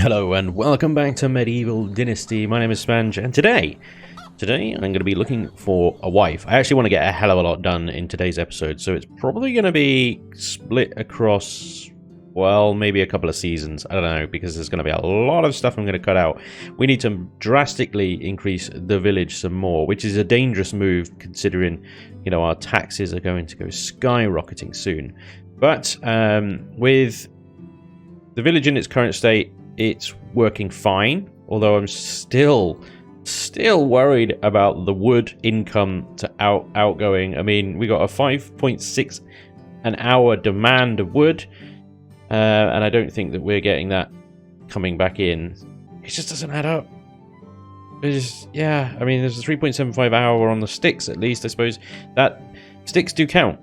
Hello and welcome back to Medieval Dynasty. My name is Spanj, and today I'm going to be looking for a wife. I actually want to get a hell of a lot done in today's episode, so it's probably going to be split across, well, maybe a couple of seasons. I don't know, because there's going to be a lot of stuff I'm going to cut out. We need to drastically increase the village some more, which is a dangerous move considering, you know, our taxes are going to go skyrocketing soon. But with the village in its current state, it's working fine, although I'm still worried about the wood income to outgoing. I mean, we got a 5.6 an hour demand of wood, and I don't think that we're getting that coming back in. It just doesn't add up. Yeah, I mean, there's a 3.75 hour on the sticks, at least. I suppose that sticks do count.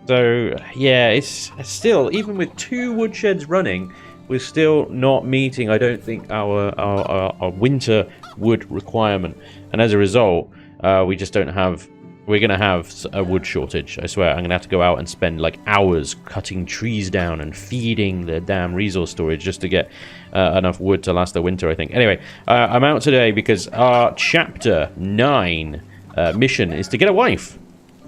So yeah, it's still, even with 2 woodsheds running, we're still not meeting, I don't think, our winter wood requirement. And as a result, we just don't have... We're going to have a wood shortage, I swear. I'm going to have to go out and spend like hours cutting trees down and feeding the damn resource storage just to get enough wood to last the winter, I think. Anyway, I'm out today because our Chapter 9 mission is to get a wife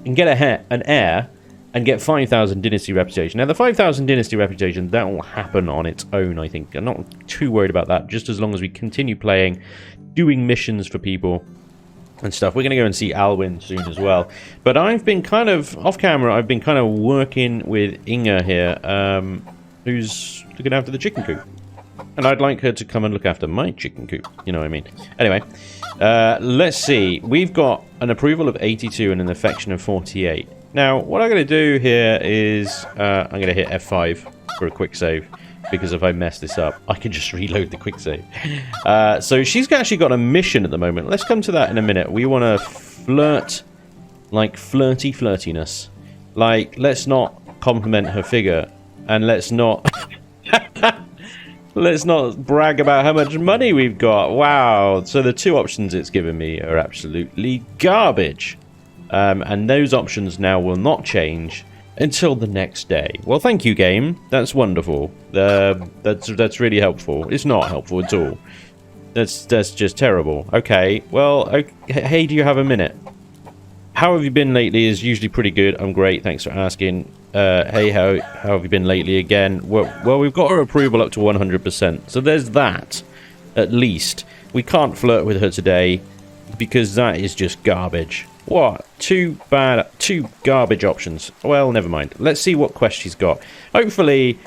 and get an heir and get 5,000 dynasty reputation. Now, the 5,000 dynasty reputation, that will happen on its own, I think. I'm not too worried about that, just as long as we continue playing, doing missions for people and stuff. We're going to go and see Alwyn soon as well. But I've been kind of, off camera, I've been kind of working with Inga here, who's looking after the chicken coop. And I'd like her to come and look after my chicken coop, you know what I mean. Anyway, let's see. We've got an approval of 82 and an affection of 48. Now, what I'm going to do here is I'm going to hit F5 for a quick save, because if I mess this up, I can just reload the quick save. So she's actually got a mission at the moment. Let's come to that in a minute. We want to flirt, like flirtiness. Like, let's not compliment her figure, and let's not... let's not brag about how much money we've got. Wow. So the 2 options it's given me are absolutely garbage. And those options now will not change until the next day. Well, thank you, game. That's wonderful. That's really helpful. It's not helpful at all. That's just terrible. Okay. Well, hey, do you have a minute? How have you been lately is usually pretty good. I'm great. Thanks for asking. Hey, how have you been lately again? Well, we've got her approval up to 100%. So there's that, at least. We can't flirt with her today because that is just garbage. What? 2 garbage options. Well, never mind. Let's see what quest she's got. Hopefully,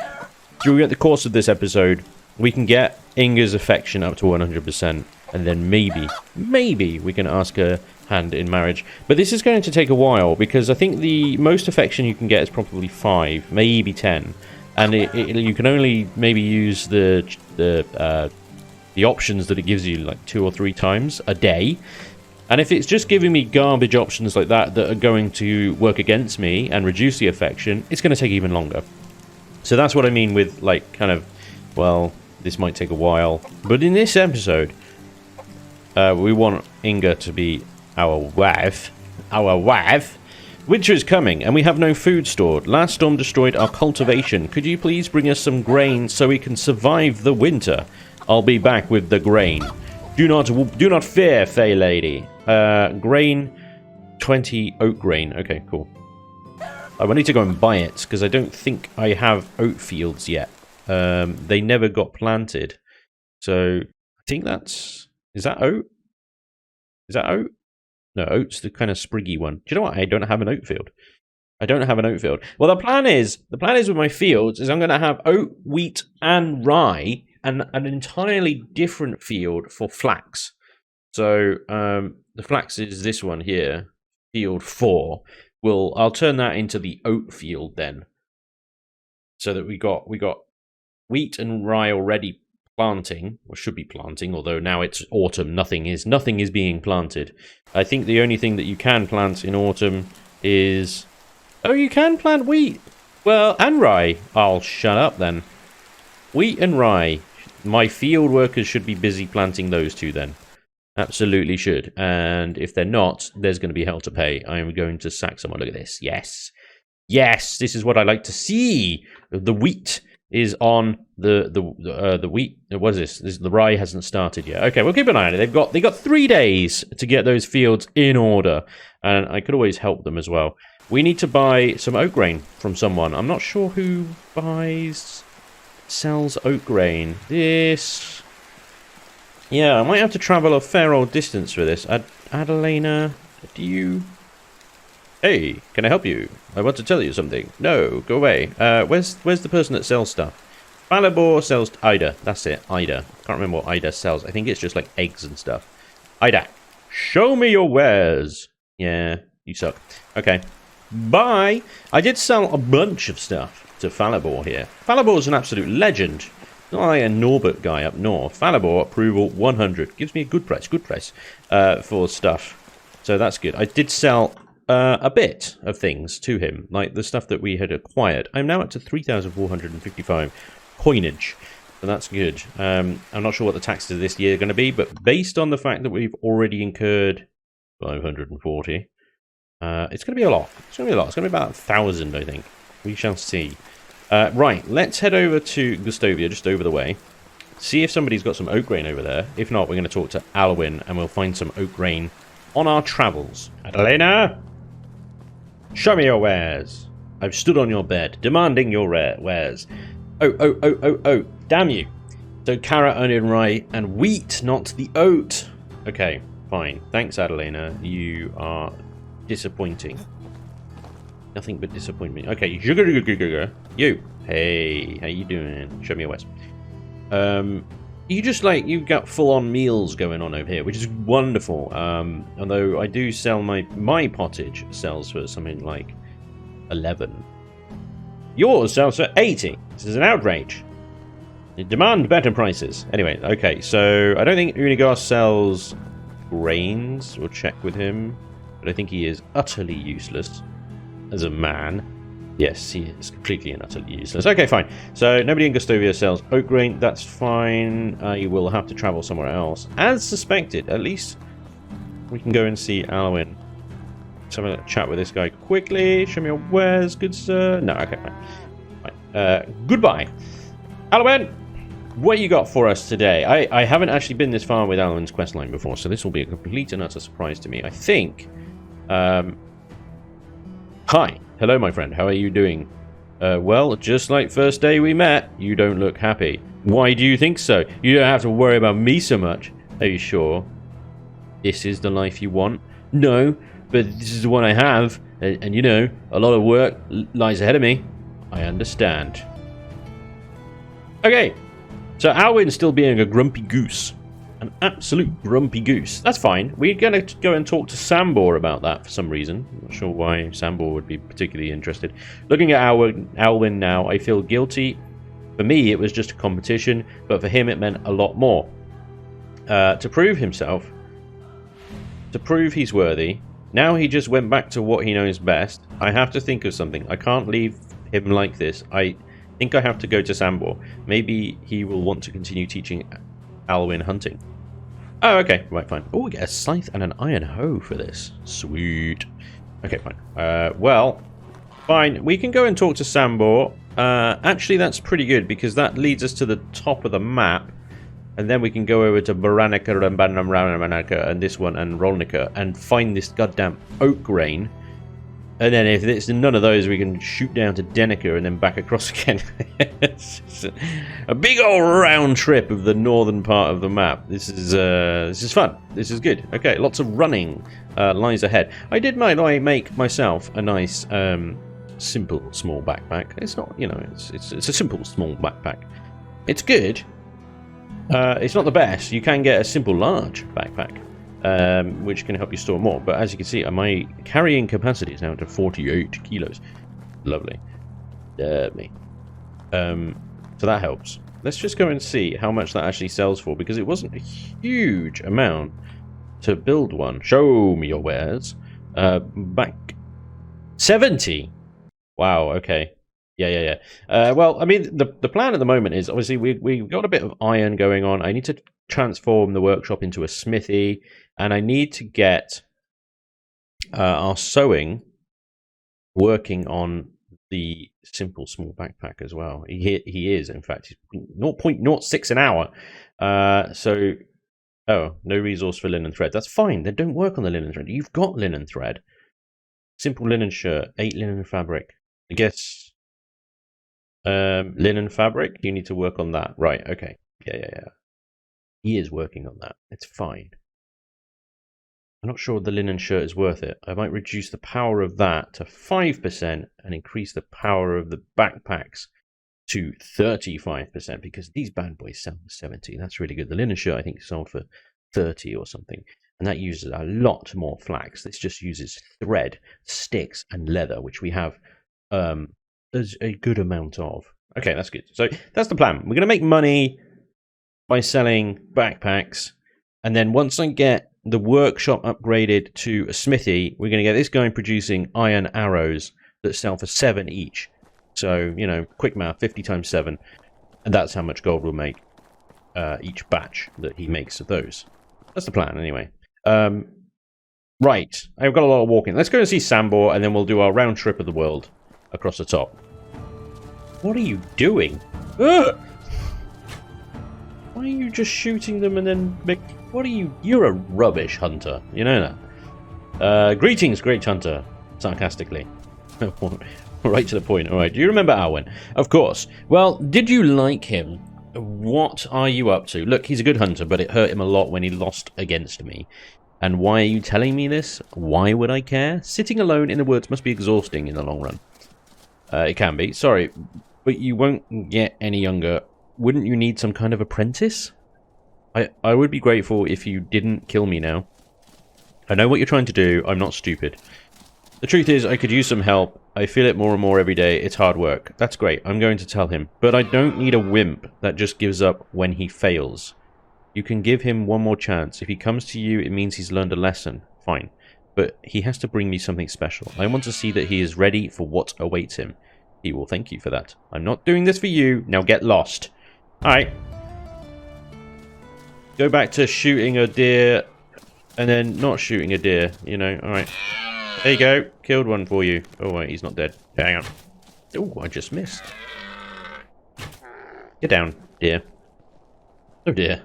during the course of this episode, we can get Inga's affection up to 100%. And then maybe we can ask her hand in marriage. But this is going to take a while, because I think the most affection you can get is probably 5, maybe 10. And you can only maybe use the options that it gives you like 2 or 3 times a day. And if it's just giving me garbage options like that are going to work against me and reduce the affection, it's going to take even longer. So that's what I mean with, like, kind of, well, this might take a while. But in this episode, we want Inga to be our wife. Winter is coming, and we have no food stored. Last storm destroyed our cultivation. Could you please bring us some grain so we can survive the winter? I'll be back with the grain. Do not fear, Fey Lady. Grain, 20 oat grain. Okay, cool. I need to go and buy it, because I don't think I have oat fields yet. They never got planted. So, I think that's... Is that oat? Is that oat? No, oat's the kind of spriggy one. Do you know what? I don't have an oat field. I don't have an oat field. Well, the plan is with my fields is I'm going to have oat, wheat, and rye, and an entirely different field for flax. So the flax is this one here, field 4. I'll turn that into the oat field then, so that we got wheat and rye already planting, or should be planting. Although now it's autumn, nothing is being planted. I think the only thing that you can plant in autumn is you can plant wheat. Well, and rye. I'll shut up then. Wheat and rye. My field workers should be busy planting those 2 then. Absolutely should. And if they're not, there's going to be hell to pay. I am going to sack someone. Look at this. Yes. Yes, this is what I like to see. The wheat is on the wheat. What is this? The rye hasn't started yet. Okay, we'll keep an eye on it. They got 3 days to get those fields in order, and I could always help them as well. We need to buy some oat grain from someone. I'm not sure who sells oat grain. This... Yeah, I might have to travel a fair old distance for this. Adelina, do you... Hey, can I help you? I want to tell you something. No, go away. Where's the person that sells stuff? Falibor sells... Ida, that's it, Ida. Can't remember what Ida sells. I think it's just like eggs and stuff. Ida, show me your wares. Yeah, you suck. Okay. Bye! I did sell a bunch of stuff to Falibor here. Falibor's an absolute legend. Not like a Norbert guy up north. Falibor approval 100. Gives me a good price for stuff. So that's good. I did sell a bit of things to him, like the stuff that we had acquired. I'm now up to 3,455 coinage. So that's good. I'm not sure what the taxes this year are going to be, but based on the fact that we've already incurred 540... it's going to be a lot. It's going to be a lot. It's going to be about 1,000, I think. We shall see. Right, let's head over to Gustovia, just over the way. See if somebody's got some oat grain over there. If not, we're going to talk to Alwyn, and we'll find some oat grain on our travels. Adelina! Show me your wares. I've stood on your bed, demanding your wares. Oh, damn you. So carrot, onion, rye, and wheat, not the oat. Okay, fine. Thanks, Adelina. You are... disappointing. Nothing but disappointment. Okay, you. Hey, how you doing? Show me your wares. You just like, you've got full-on meals going on over here, which is wonderful. Although I do sell my pottage sells for something like 11. Yours sells for 80. This is an outrage. You demand better prices. Anyway, okay, so I don't think Unigar sells grains. We'll check with him. But I think he is utterly useless as a man. Yes, he is completely and utterly useless. Okay, fine. So nobody in Gustovia sells oat grain. That's fine. I will have to travel somewhere else. As suspected, at least we can go and see Alwyn. Let's have a chat with this guy quickly. Show me your wares, good sir. No, okay, fine. Goodbye. Alwyn, what you got for us today? I haven't actually been this far with Alwyn's questline before, so this will be a complete and utter surprise to me. I think... Hi. Hello, my friend. How are you doing? Well, just like first day we met, you don't look happy. Why do you think so? You don't have to worry about me so much. Are you sure? This is the life you want? No, but this is the one I have. And you know, a lot of work lies ahead of me. I understand. Okay. So Alwyn's still being a grumpy goose. An absolute grumpy goose. That's fine. We're going to go and talk to Sambor about that for some reason. I'm not sure why Sambor would be particularly interested. Looking at Alwyn now, I feel guilty. For me, it was just a competition, but for him, it meant a lot more. To prove himself, to prove he's worthy, now he just went back to what he knows best. I have to think of something. I can't leave him like this. I think I have to go to Sambor. Maybe he will want to continue teaching Alwyn hunting. Oh, okay. Right, fine. Oh, we get a scythe and an iron hoe for this. Sweet. Okay, fine. Well, fine. We can go and talk to Sambor. Actually, that's pretty good because that leads us to the top of the map. And then we can go over to Baranica and Banamranica and this one and Rolnica and find this goddamn oat grain. And then if it's none of those, we can shoot down to Denica and then back across again. It's a big old round trip of the northern part of the map. This is fun. This is good. Okay, lots of running lies ahead. I did make myself a nice simple small backpack. It's not, you know, it's a simple small backpack. It's good. It's not the best. You can get a simple large backpack. Which can help you store more. But as you can see, my carrying capacity is now to 48 kilos. Lovely. Me. So that helps. Let's just go and see how much that actually sells for, because it wasn't a huge amount to build one. Show me your wares. Back 70. Wow. Okay. Yeah. Well, I mean, the plan at the moment is obviously we've got a bit of iron going on. I need to transform the workshop into a smithy, and I need to get our sewing working on the simple small backpack as well. He is, in fact, he's 0.06 an hour. Oh, no resource for linen thread. That's fine. They don't work on the linen thread. You've got linen thread. Simple linen shirt, 8 linen fabric. I guess linen fabric, you need to work on that. Right, okay. Yeah. He is working on that. It's fine. I'm not sure the linen shirt is worth it. I might reduce the power of that to 5% and increase the power of the backpacks to 35% because these bad boys sell for 70. That's really good. The linen shirt, I think, sold for 30 or something. And that uses a lot more flax. This just uses thread, sticks, and leather, which we have there's a good amount of. Okay, that's good. So that's the plan. We're going to make money by selling backpacks. And then once I get the workshop upgraded to a smithy, we're going to get this guy producing iron arrows that sell for 7 each. So, you know, quick math, 50 times 7. And that's how much gold we'll make each batch that he makes of those. That's the plan, anyway. Right, I've got a lot of walking. Let's go and see Sambor, and then we'll do our round trip of the world across the top. What are you doing? Ugh! Why are you just shooting them and then make... What are you... You're a rubbish hunter. You know that. Greetings, great hunter. Sarcastically. Right to the point. Alright, do you remember Alwyn? Of course. Well, did you like him? What are you up to? Look, he's a good hunter, but it hurt him a lot when he lost against me. And why are you telling me this? Why would I care? Sitting alone in the woods must be exhausting in the long run. It can be. Sorry, but you won't get any younger. Wouldn't you need some kind of apprentice? I would be grateful if you didn't kill me now. I know what you're trying to do. I'm not stupid. The truth is, I could use some help. I feel it more and more every day. It's hard work. That's great. I'm going to tell him. But I don't need a wimp that just gives up when he fails. You can give him one more chance. If he comes to you, it means he's learned a lesson. Fine. But he has to bring me something special. I want to see that he is ready for what awaits him. He will thank you for that. I'm not doing this for you. Now get lost. Alright. Go back to shooting a deer and then not shooting a deer, you know. Alright. There you go. Killed one for you. Oh, wait, he's not dead. Hang on. Oh, I just missed. Get down, dear. Oh, dear.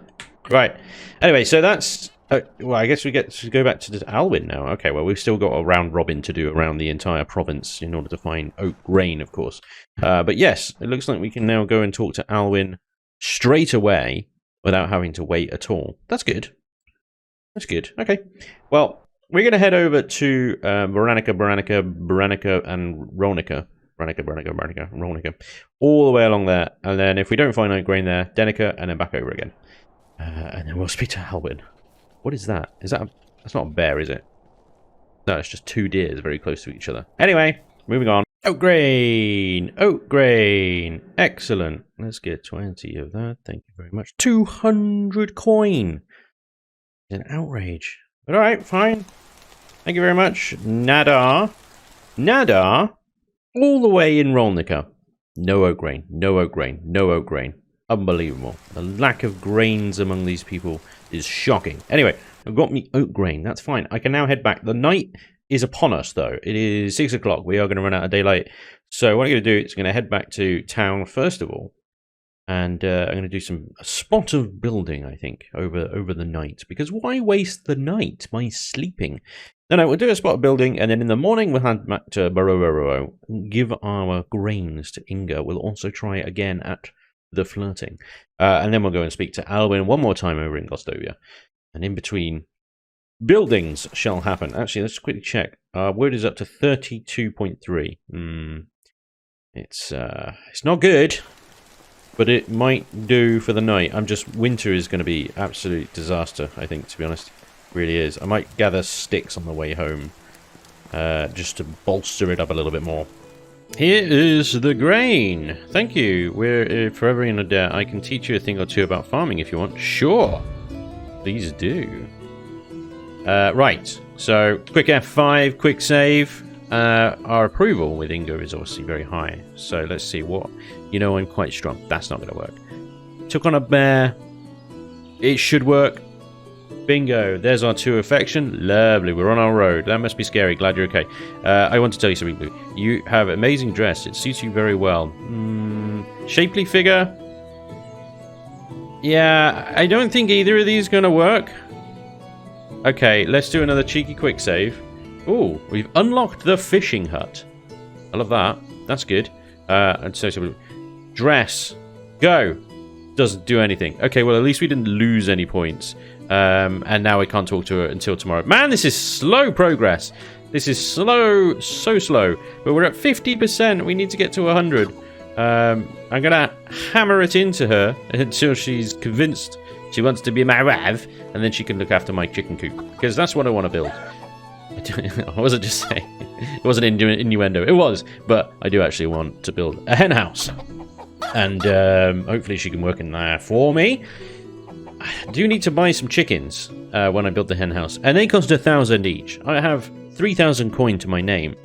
Right. Anyway, so that's... well, I guess we get to go back to Alwyn now. Okay, well, we've still got a round robin to do around the entire province in order to find oak grain, of course. But yes, it looks like we can now go and talk to Alwyn straight away without having to wait at all. That's good. That's good. Okay. Well, we're going to head over to Baranica, and Rolnica. Rolnica. All the way along there. And then if we don't find oak grain there, Denica, and then back over again. And then we'll speak to Alwyn. What is that? Is that that's not a bear, is it? No, it's just 2 deers very close to each other. Anyway, moving on. Oak grain! Oak grain! Excellent. Let's get 20 of that. Thank you very much. 200 coin! It's an outrage. But alright, fine. Thank you very much. Nadar. All the way in Rolnica. No oak grain. No oak grain. No oak grain. Unbelievable. The lack of grains among these people is shocking. Anyway, I've got me oak grain. That's fine. I can now head back. The night is upon us, though. It is 6 o'clock. We are going to run out of daylight. So what I'm going to do is going to head back to town first of all. And I'm going to do a spot of building, I think, over the night. Because why waste the night by sleeping? No, we'll do a spot of building. And then in the morning, we'll head back to Baroro. Give our grains to Inga. We'll also try again at the flirting. And then we'll go and speak to Alwyn one more time over in Gostovia. And in between, buildings shall happen. Actually, let's quickly check. Word is up to 32.3. It's not good, but it might do for the night. Winter is going to be absolute disaster, I think, to be honest. It really is. I might gather sticks on the way home, just to bolster it up a little bit more. Here is the grain. Thank you. We're forever in a debt. I can teach you a thing or two about farming if you want. Sure. Please do. Right. So, quick F5, quick save. Our approval with Inga is obviously very high. So, let's see what... You know, I'm quite strong. That's not going to work. Took on a bear. It should work. Bingo. There's our 2 affection. Lovely. We're on our road. That must be scary. Glad you're okay. I want to tell you something, Blue. You have amazing dress. It suits you very well. Shapely figure. Yeah, I don't think either of these are going to work. Okay, let's do another cheeky quick save. Ooh, we've unlocked the fishing hut. I love that. That's good. And so dress. Go. Doesn't do anything. Okay, well, at least we didn't lose any points. And now I can't talk to her until tomorrow. Man, this is slow progress. This is slow, so slow. But we're at 50%. We need to get to 100. I'm going to hammer it into her until she's convinced she wants to be my wife. And then she can look after my chicken coop. Because that's what I want to build. I wasn't just saying. It wasn't innuendo. It was. But I do actually want to build a hen house. And hopefully she can work in there for me. I do need to buy some chickens when I build the hen house. And they cost 1,000 each. I have 3,000 coin to my name.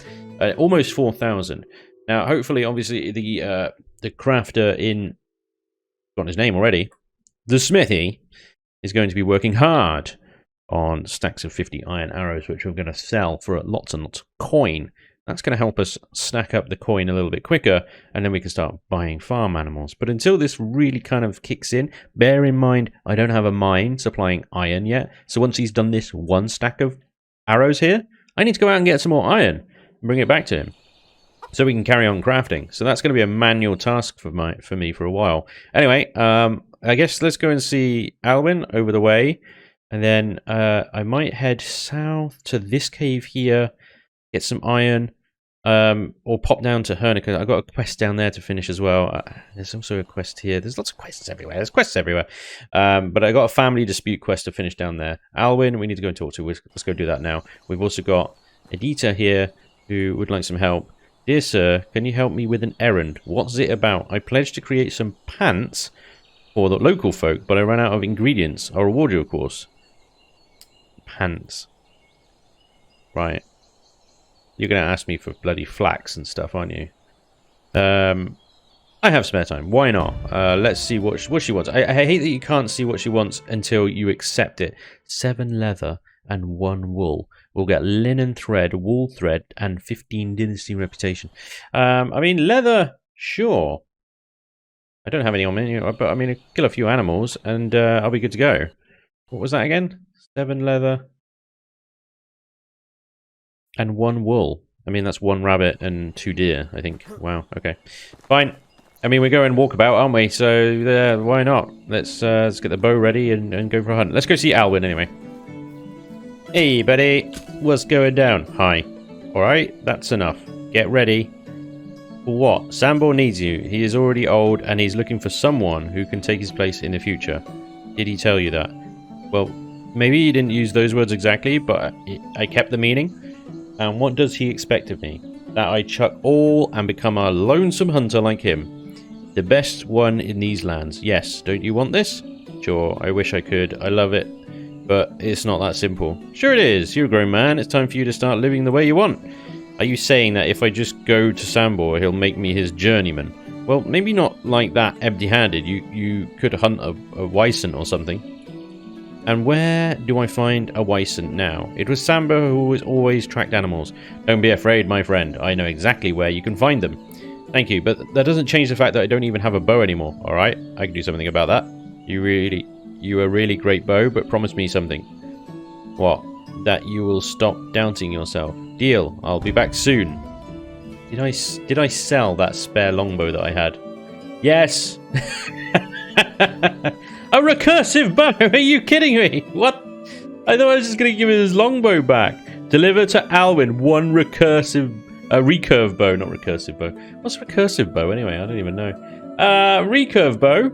Almost 4,000. Now, hopefully, obviously, the crafter in... got his name already. The smithy is going to be working hard on stacks of 50 iron arrows, which we're going to sell for lots and lots of coin. That's going to help us stack up the coin a little bit quicker, and then we can start buying farm animals. But until this really kind of kicks in, bear in mind, I don't have a mine supplying iron yet. So once he's done this 1 stack of arrows here, I need to go out and get some more iron and bring it back to him so we can carry on crafting. So that's going to be a manual task for me for a while. Anyway, I guess let's go and see Alwyn over the way, and then I might head south to this cave here, get some iron, or pop down to Hernica. I've got a quest down there to finish as well. There's also a quest here. There's lots of quests everywhere. There's quests everywhere. But I got a family dispute quest to finish down there. Alwyn, we need to go and talk to. Let's go do that now. We've also got Edita here, who would like some help. Dear sir, can you help me with an errand? What's it about? I pledged to create some pants for the local folk, but I ran out of ingredients. I'll reward you, of course. Pants. Right. You're going to ask me for bloody flax and stuff, aren't you? I have spare time. Why not? Let's see what she wants. I hate that you can't see what she wants until you accept it. 7 leather and 1 wool. We'll get linen thread, wool thread, and 15 dynasty reputation. I mean, leather, sure. I don't have any on me, but I mean, I'll kill a few animals, and I'll be good to go. What was that again? 7 leather and 1 wool. I mean, that's 1 rabbit and 2 deer, I think. Wow, okay. Fine. I mean, we're going walkabout, aren't we? So, why not? Let's get the bow ready and go for a hunt. Let's go see Alwyn, anyway. Hey, buddy. What's going down? Hi. Alright, that's enough. Get ready. For what? Sambo needs you. He is already old, and he's looking for someone who can take his place in the future. Did he tell you that? Well, maybe he didn't use those words exactly, but I kept the meaning. And what does he expect of me? That I chuck all and become a lonesome hunter like him. The best one in these lands. Yes, don't you want this? Sure, I wish I could. I love it. But it's not that simple. Sure it is. You're a grown man. It's time for you to start living the way you want. Are you saying that if I just go to Sambor, he'll make me his journeyman? Well, maybe not like that empty-handed. You could hunt a Wyson or something. And where do I find a Wyson now? It was Sambo who always tracked animals. Don't be afraid, my friend. I know exactly where you can find them. Thank you, but that doesn't change the fact that I don't even have a bow anymore, alright? I can do something about that. You a really great bow, but promise me something. What? That you will stop doubting yourself. Deal. I'll be back soon. Did I sell that spare longbow that I had? Yes! A recursive bow! Are you kidding me? What? I thought I was just going to give his longbow back. Deliver to Alwyn 1 recursive... recurve bow, not recursive bow. What's recursive bow anyway? I don't even know. Recurve bow?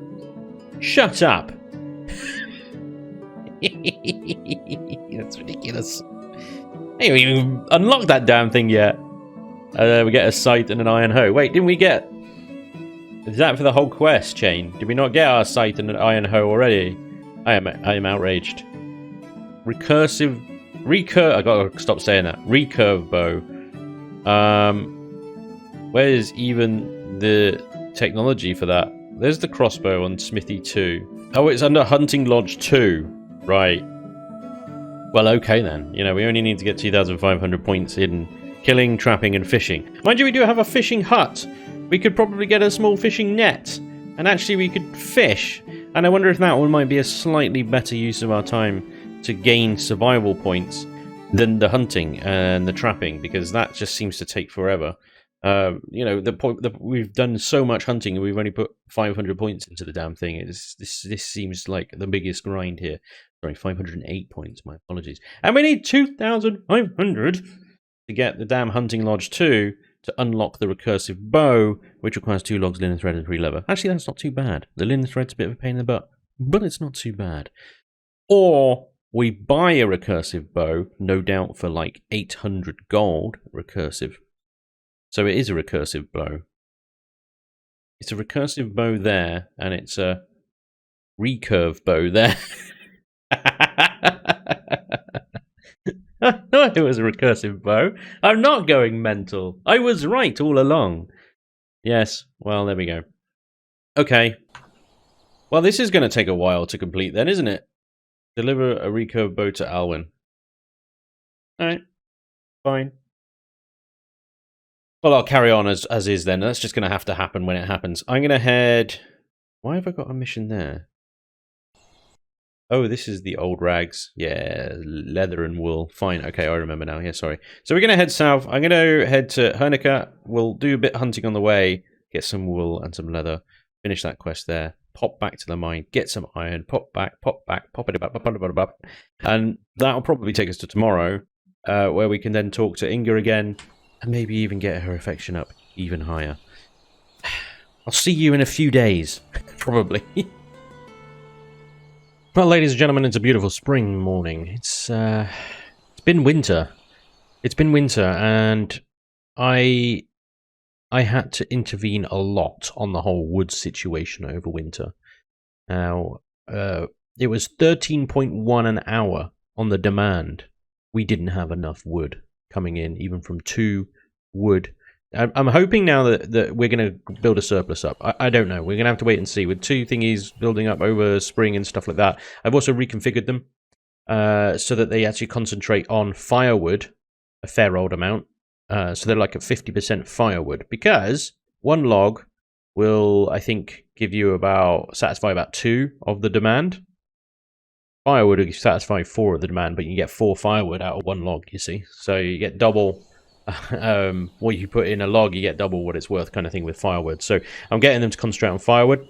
Shut up. That's ridiculous. Hey, we haven't unlocked that damn thing yet. We get a scythe and an iron hoe. Wait, didn't we get... Is that for the whole quest chain? Did we not get our scythe and an iron hoe already? I am outraged. Recursive... I gotta stop saying that. Recurve bow. Where's even the technology for that? There's the crossbow on Smithy 2. Oh, it's under Hunting Lodge 2. Right. Well, okay then. You know, we only need to get 2,500 points in killing, trapping, and fishing. Mind you, we do have a fishing hut. We could probably get a small fishing net, and actually we could fish. And I wonder if that one might be a slightly better use of our time to gain survival points than the hunting and the trapping, because that just seems to take forever. You know, we've done so much hunting and we've only put 500 points into the damn thing. This seems like the biggest grind here. Sorry, 508 points, my apologies. And we need 2,500 to get the damn hunting lodge 2 to unlock the recursive bow, which requires 2 logs, linen thread, and 3 leather. Actually, that's not too bad. The linen thread's a bit of a pain in the butt, but it's not too bad. Or we buy a recursive bow, no doubt for like 800 gold, recursive. So it is a recursive bow. It's a recursive bow there, and it's a recurve bow there. I thought it was a recursive bow. I'm not going mental. I was right all along. Yes, well, there we go. Okay. Well, this is going to take a while to complete then, isn't it? Deliver a recurve bow to Alwyn. Alright. Fine. Well, I'll carry on as is then. That's just going to have to happen when it happens. I'm going to head... Why have I got a mission there? Oh, this is the old rags. Yeah, leather and wool. Fine. Okay, I remember now. Yeah, sorry. So we're going to head south. I'm going to head to Hernica. We'll do a bit of hunting on the way. Get some wool and some leather. Finish that quest there. Pop back to the mine. Get some iron. Pop back. Pop it up. And that'll probably take us to tomorrow, where we can then talk to Inga again. And maybe even get her affection up even higher. I'll see you in a few days. Probably. Well, ladies and gentlemen, it's a beautiful spring morning. It's been winter. It's been winter, and I had to intervene a lot on the whole wood situation over winter. Now, it was 13.1 an hour on the demand. We didn't have enough wood coming in, even from 2 wood. I'm hoping now that we're going to build a surplus up. I don't know. We're going to have to wait and see. With 2 thingies building up over spring and stuff like that. I've also reconfigured them so that they actually concentrate on firewood, a fair old amount. So they're like at 50% firewood. Because 1 log will, I think, give you satisfy about 2 of the demand. Firewood will satisfy 4 of the demand, but you get 4 firewood out of 1 log, you see. So you get double... what you put in a log, you get double what it's worth, kind of thing with firewood. So I'm getting them to concentrate on firewood.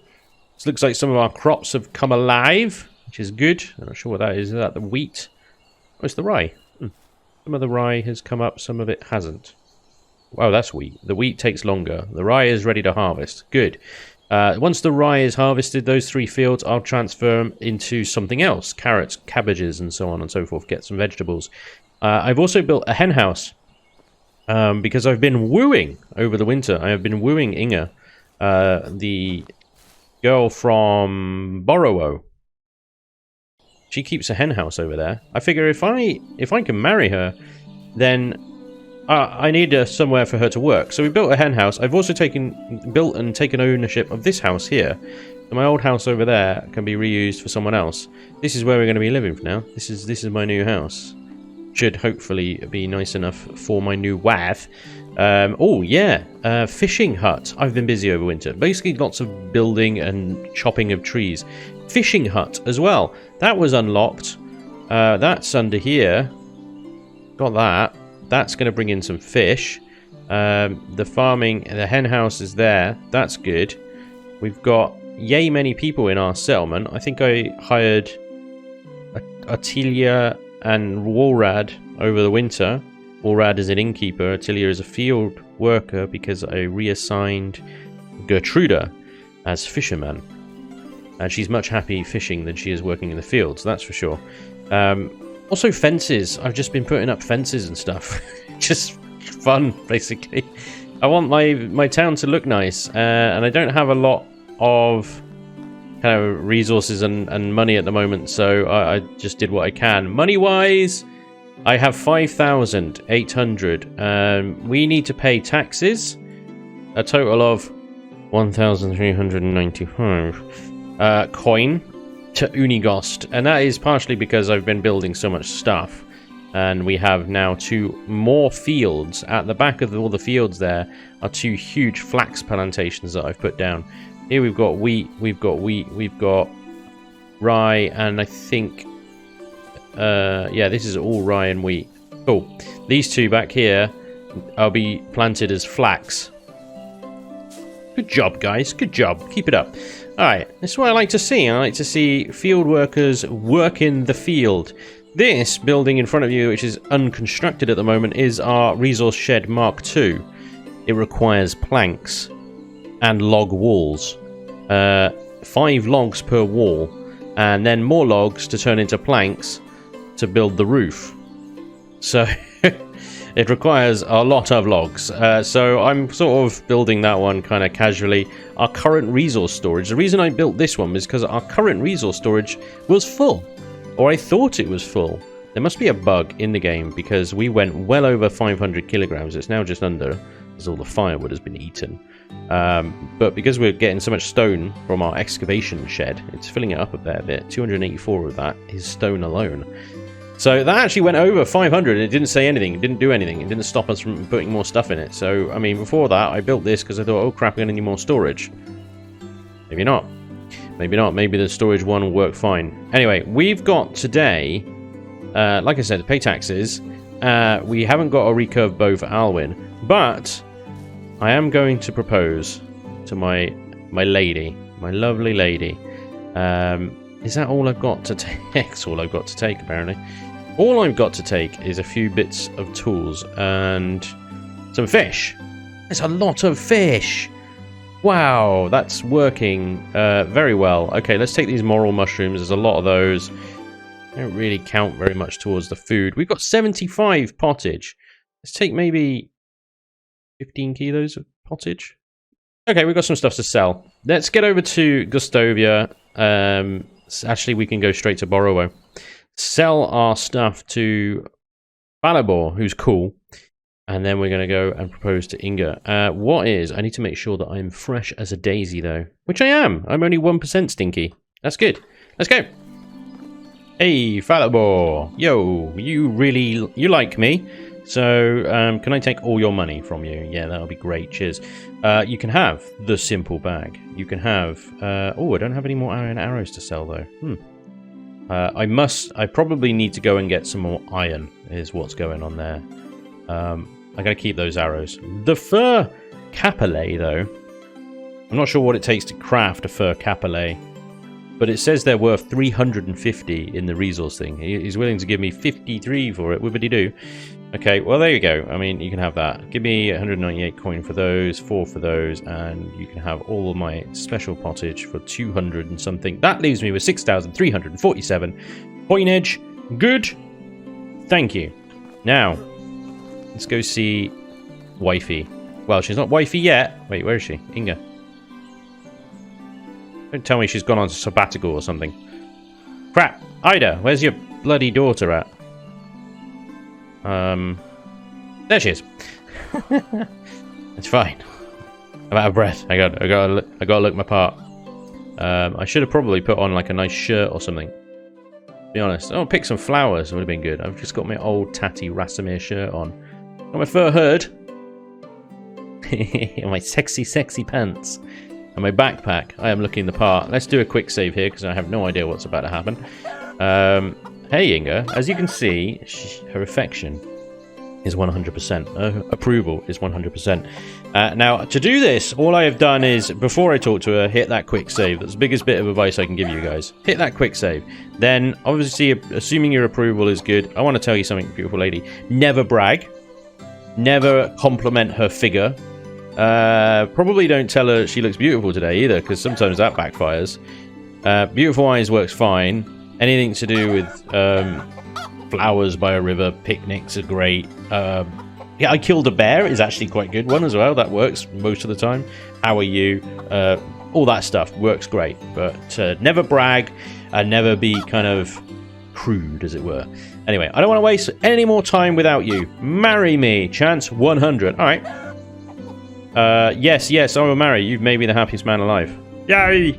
This looks like some of our crops have come alive, which is good. I'm not sure what that is. Is that the wheat? Oh, it's the rye. Some of the rye has come up, some of it hasn't. Oh, that's wheat. The wheat takes longer. The rye is ready to harvest. Good. Once the rye is harvested, those 3 fields, I'll transfer them into something else. Carrots, cabbages, and so on and so forth. Get some vegetables. I've also built a hen house. Because I've been wooing over the winter. I have been wooing Inga, the girl from Borrowo. She keeps a hen house over there. I figure if I can marry her, then I need somewhere for her to work. So we built a hen house. I've also built and taken ownership of this house here. So my old house over there can be reused for someone else. This is where we're going to be living for now. This is my new house. Should hopefully be nice enough for my new wife. Oh, yeah. Fishing hut. I've been busy over winter. Basically, lots of building and chopping of trees. Fishing hut as well. That was unlocked. That's under here. Got that. That's going to bring in some fish. The farming, the hen house is there. That's good. We've got yay many people in our settlement. I think I hired Attilia and Walrad over the winter. Walrad is an innkeeper. Attilia is a field worker because I reassigned Gertruda as fisherman. And she's much happy fishing than she is working in the fields, that's for sure. Also fences. I've just been putting up fences and stuff. Just fun, basically. I want my town to look nice. And I don't have a lot of kind of resources and money at the moment, so I just did what I can. Money-wise, I have 5,800. We need to pay taxes, a total of 1,395 coin. to Unigost, and that is partially because I've been building so much stuff, and we have now 2 more fields. At the back of all the fields there are 2 huge flax plantations that I've put down. Here we've got wheat, we've got rye, and I think yeah, this is all rye and wheat. Cool. These 2 back here I'll be planted as flax. Good job, guys. Good job. Keep it up. Alright, this is what I like to see. I like to see field workers work in the field. This building in front of you, which is unconstructed at the moment, is our Resource Shed Mark II. It requires planks and log walls. 5 logs per wall, and then more logs to turn into planks to build the roof. So it requires a lot of logs. So I'm sort of building that one kind of casually. Our current resource storage, the reason I built this one was because our current resource storage was full. Or I thought it was full. There must be a bug in the game because we went well over 500 kilograms. It's now just under, as all the firewood has been eaten. But because we're getting so much stone from our excavation shed, it's filling it up a bit. 284 of that is stone alone. So that actually went over 500 and it didn't say anything. It didn't do anything. It didn't stop us from putting more stuff in it. So, I mean, before that, I built this because I thought, oh crap, I'm going to need more storage. Maybe not. Maybe not. Maybe the storage one will work fine. Anyway, we've got today, like I said, pay taxes. We haven't got a recurve bow for Alwyn, but I am going to propose to my lady, my lovely lady. Is that all I've got to take? That's all I've got to take, apparently. All I've got to take is a few bits of tools and some fish. There's a lot of fish. Wow, that's working very well. Okay, let's take these moral mushrooms. There's a lot of those. They don't really count very much towards the food. We've got 75 pottage. Let's take maybe 15 kilos of pottage. Okay, we've got some stuff to sell. Let's get over to Gustovia. Actually, we can go straight to Borowo. Sell our stuff to Balabor, who's cool. And then we're going to go and propose to Inga. I need to make sure that I'm fresh as a daisy, though. Which I am. I'm only 1% stinky. That's good. Let's go. Hey, Falabor. Yo, you like me. So, can I take all your money from you? Yeah, that'll be great. Cheers. You can have the simple bag. You can have... oh, I don't have any more iron arrows to sell, though. I probably need to go and get some more iron, is what's going on there. I gotta keep those arrows. The fur capillae, though. I'm not sure what it takes to craft a fur capillae. But it says they're worth 350 in the resource thing. He's willing to give me 53 for it. Whippity-doo. Okay, well, there you go. I mean, you can have that. Give me 198 coin for those, 4 for those, and you can have all of my special pottage for 200 and something. That leaves me with 6,347 coinage. Good. Thank you. Now, let's go see Wifey. Well, she's not Wifey yet. Wait, where is she? Inga. Don't tell me she's gone on to sabbatical or something. Crap. Ida, where's your bloody daughter at? There she is. It's fine. I'm out of breath. I gotta look my part. I should have probably put on like a nice shirt or something. To be honest. Oh, pick some flowers would have been good. I've just got my old tatty Rasamir shirt on. Got my fur hood. And my sexy pants. And my backpack. I am looking the part. Let's do a quick save here because I have no idea what's about to happen. Hey Inga, as you can see, her affection is 100%. Her approval is 100%. Now, to do this, all I have done is, before I talk to her, hit that quick save. That's the biggest bit of advice I can give you guys. Hit that quick save. Then, obviously, assuming your approval is good, I want to tell you something, beautiful lady. Never brag. Never compliment her figure. Probably don't tell her she looks beautiful today either, because sometimes that backfires. Beautiful eyes works fine. Anything to do with flowers by a river, picnics are great. Yeah, I killed a bear is actually quite a good one as well. That works most of the time. How are you? All that stuff works great. But never brag and never be kind of crude, as it were. Anyway, I don't want to waste any more time without you. Marry me. Chance 100. All right. Yes, I will marry. You've made me the happiest man alive. Yay!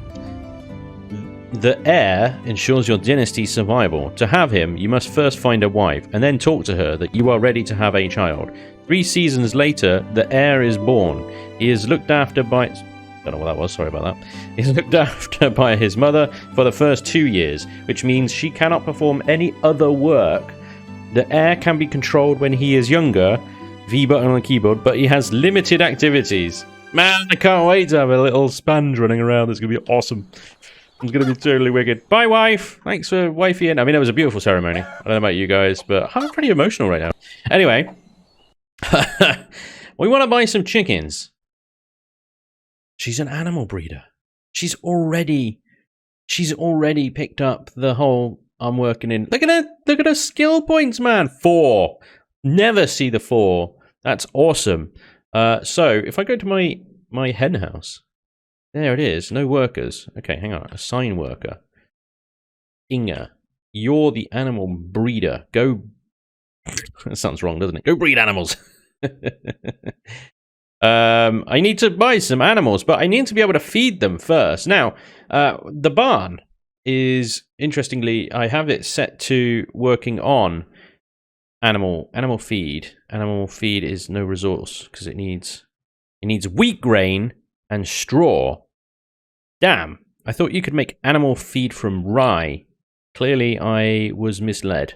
The heir ensures your dynasty's survival. To have him, you must first find a wife, and then talk to her that you are ready to have a child. 3 seasons later, the heir is born. He is looked after by... Don't know what that was, sorry about that. He's looked after by his mother for the first 2 years, which means she cannot perform any other work. The heir can be controlled when he is younger, V button on the keyboard, but he has limited activities. Man, I can't wait to have a little Spanj running around. It's going to be awesome. It's going to be totally wicked. Bye, wife. Thanks for wifeying. I mean, it was a beautiful ceremony. I don't know about you guys, but I'm pretty emotional right now. Anyway, we want to buy some chickens. She's an animal breeder. She's already picked up the whole I'm working in. Look at her skill points, man. 4. Never see the 4. That's awesome. So if I go to my hen house, there it is. No workers. Okay, hang on. Assign worker. Inga, you're the animal breeder. Go. That sounds wrong, doesn't it? Go breed animals. I need to buy some animals, but I need to be able to feed them first. Now, the barn is, interestingly, I have it set to working on animal feed. Animal feed is no resource because it needs wheat grain and straw. Damn, I thought you could make animal feed from rye. Clearly, I was misled.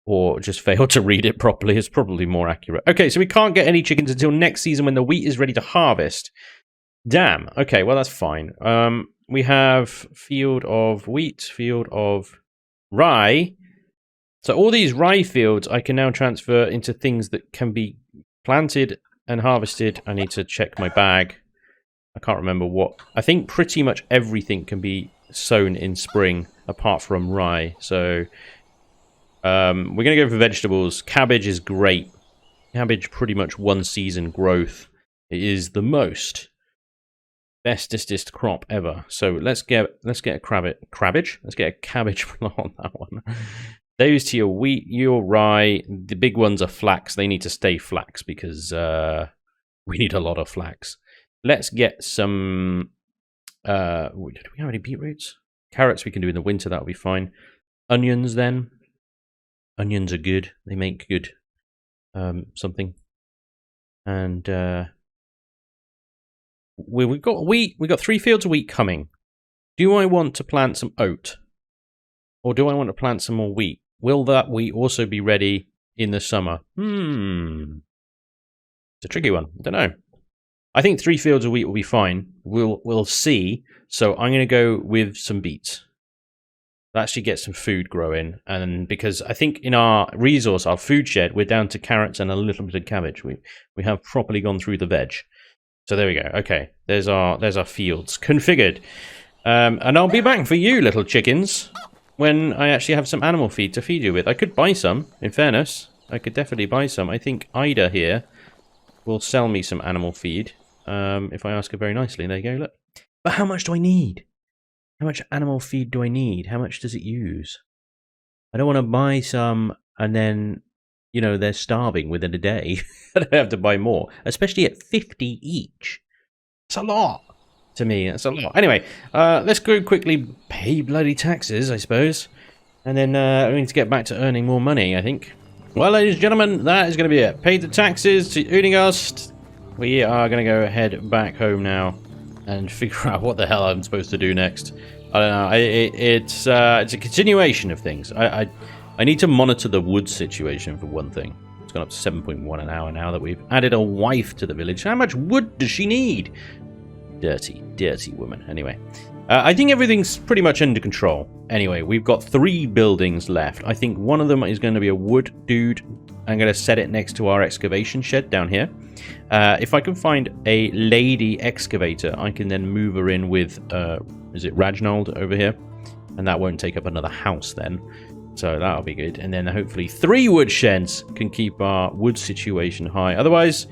Or just failed to read it properly. It's probably more accurate. Okay, so we can't get any chickens until next season when the wheat is ready to harvest. Damn. Okay, well, that's fine. We have field of wheat, field of rye. So all these rye fields I can now transfer into things that can be planted and harvested. I need to check my bag. I can't remember what. I think pretty much everything can be sown in spring apart from rye. So... we're going to go for vegetables. Cabbage is great. Cabbage, pretty much 1 season growth. It is the bestest crop ever. So let's get a cabbage. Let's get a cabbage on that one. Those to your wheat, your rye. The big ones are flax. They need to stay flax because we need a lot of flax. Let's get some... do we have any beetroots? Carrots we can do in the winter. That'll be fine. Onions then. Onions are good. They make good something. And we've got wheat. We've got 3 fields of wheat coming. Do I want to plant some oat? Or do I want to plant some more wheat? Will that wheat also be ready in the summer? It's a tricky one. I don't know. I think 3 fields of wheat will be fine. We'll see. So I'm going to go with some beets. Actually get some food growing, and because I think in our resource, our food shed, we're down to carrots and a little bit of cabbage. We have properly gone through the veg. So there we go. Okay, there's our fields configured, and I'll be back for you, little chickens, when I actually have some animal feed to feed you with. I could buy some. In fairness, I could definitely buy some. I think Ida here will sell me some animal feed if I ask her very nicely. There you go. Look, but how much do I need? How much animal feed do I need? How much does it use? I don't want to buy some and then, you know, they're starving within a day. I don't have to buy more, especially at 50 each. It's a lot to me. That's a lot. Anyway, let's go quickly pay bloody taxes, I suppose. And then we need to get back to earning more money, I think. Well, ladies and gentlemen, that is going to be it. Paid the taxes to Unigast. We are going to go head back home now and figure out what the hell I'm supposed to do next. I don't know. It's a continuation of things. I need to monitor the wood situation for one thing. It's gone up to 7.1 an hour now that we've added a wife to the village. How much wood does she need? Dirty, dirty woman. Anyway, I think everything's pretty much under control. Anyway, we've got 3 buildings left. I think one of them is going to be a wood dude. I'm going to set it next to our excavation shed down here. If I can find a lady excavator, I can then move her in with, is it Rajnold over here? And that won't take up another house then. So that'll be good. And then hopefully 3 wood sheds can keep our wood situation high. Otherwise,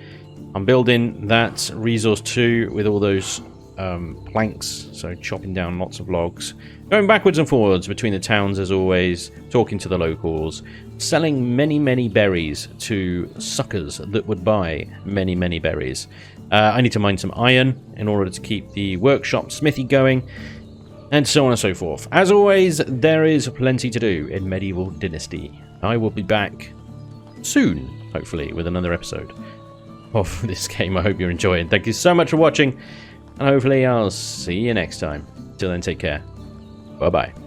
I'm building that resource 2 with all those planks. So chopping down lots of logs. Going backwards and forwards between the towns as always. Talking to the locals. Selling many, many berries to suckers that would buy many, many berries. I need to mine some iron in order to keep the workshop smithy going. and so on and so forth. As always, there is plenty to do in Medieval Dynasty. I will be back soon, hopefully, with another episode of this game. I hope you're enjoying. Thank you so much for watching, and hopefully I'll see you next time. Till then, take care. Bye-bye.